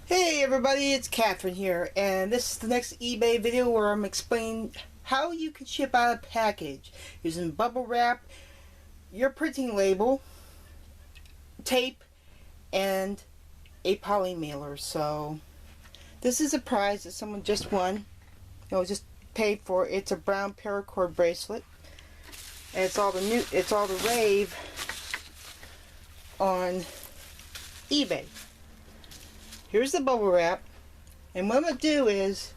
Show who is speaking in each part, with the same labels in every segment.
Speaker 1: Hey everybody, it's Catherine here, and this is the next eBay video where I'm explaining how you can ship out a package using bubble wrap, your printing label, tape, and a poly mailer. So this is a prize that someone just won. Just paid for. It's a brown paracord bracelet, and it's all the rave on eBay. Here's the bubble wrap, and what I'm going to do is,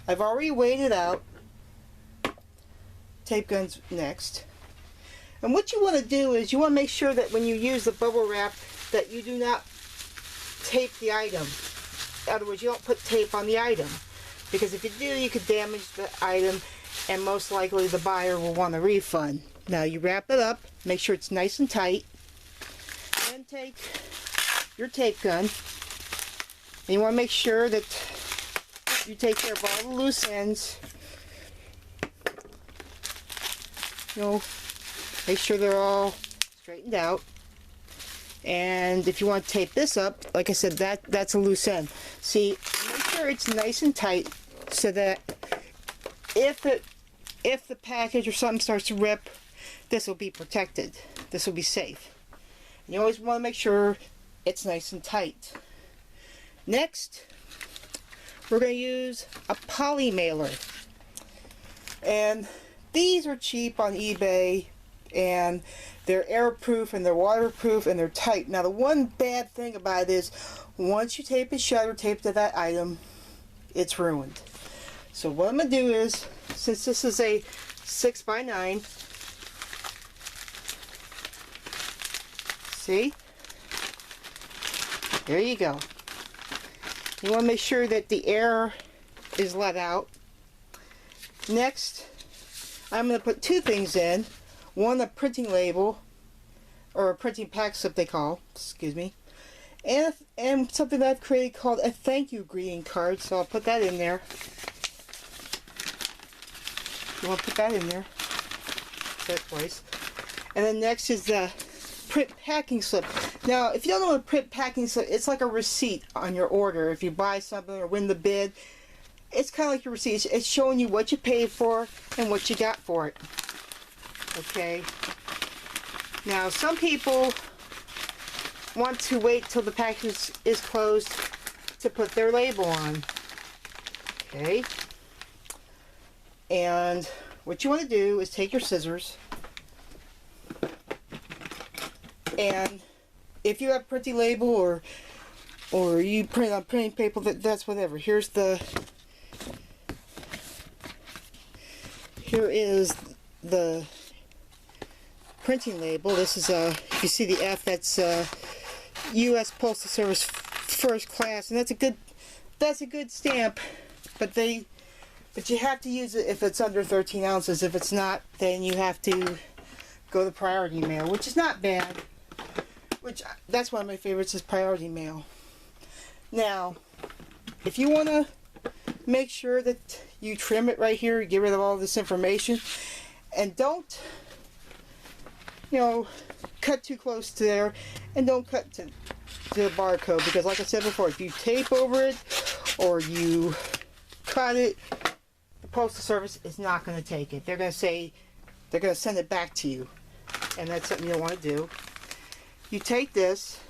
Speaker 1: I've already weighed it out. Tape gun's next. And what you want to do is, you want to make sure that when you use the bubble wrap, that you do not tape the item. In other words, you don't put tape on the item. Because if you do, you could damage the item, and most likely the buyer will want a refund. Now you wrap it up, make sure it's nice and tight. Then take your tape gun. And you want to make sure that you take care of all the loose ends. Make sure they're all straightened out. And if you want to tape this up, like I said, that's a loose end. See, make sure it's nice and tight so that if the package or something starts to rip, this will be protected. This will be safe. And you always want to make sure it's nice and tight. Next, we're going to use a poly mailer, and these are cheap on eBay, and they're airproof and they're waterproof and they're tight. Now the one bad thing about it is, once you tape it shut or tape to that item, it's ruined. So what I'm going to do is, since this is a 6x9, see, there you go. You want to make sure that the air is let out. Next, I'm going to put two things in. One, a printing label, or a printing pack slip they call, excuse me. And something that I've created called a thank you greeting card, so I'll put that in there. You want to put that in there. That place. And then next is the print packing slip. Now, if you don't know what a print packing slip, it's like a receipt on your order. If you buy something or win the bid, it's kind of like your receipt. It's showing you what you paid for and what you got for it. Okay. Now, some people want to wait till the package is closed to put their label on. Okay. And what you want to do is take your scissors, and if you have printing label or you print on printing paper, that's whatever. Here is the printing label. This is if you see the F, that's U.S. Postal Service First Class, and that's a good stamp. But you have to use it if it's under 13 ounces. If it's not, then you have to go to priority mail, which is not bad. That's one of my favorites, is priority mail. Now, if you want to make sure that you trim it right here, get rid of all this information, and don't, cut too close to there, and don't cut to the barcode, because like I said before, if you tape over it or you cut it, the Postal Service is not going to take it. They're going to send it back to you, and that's something you don't want to do. You take this,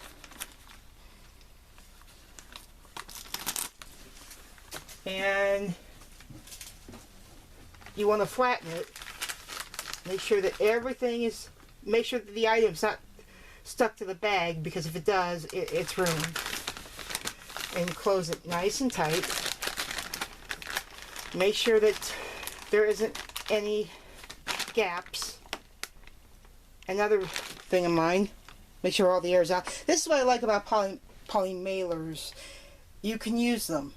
Speaker 1: and you want to flatten it. Make sure that make sure that the item's not stuck to the bag, because if it does, it's ruined. And close it nice and tight. Make sure that there isn't any gaps. Another thing of mine, make sure all the air is out. This is what I like about poly mailers. You can use them.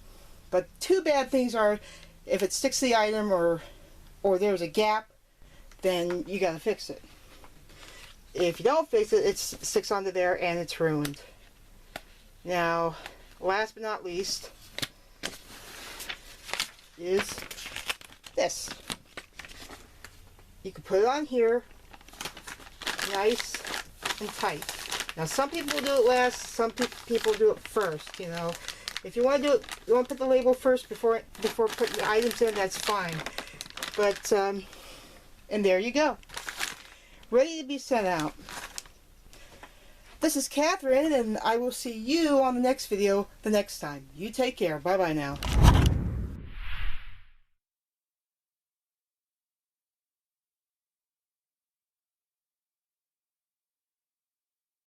Speaker 1: But two bad things are, if it sticks to the item or there's a gap, then you gotta fix it. If you don't fix it, it sticks onto there and it's ruined. Now, last but not least is this. You can put it on here, nice and tight. Now, some people do it last, some people do it first, you know. If you want to do it, you want to put the label first before putting the items in, that's fine. But, and there you go. Ready to be sent out. This is Catherine, and I will see you on the next video the next time. You take care. Bye-bye now.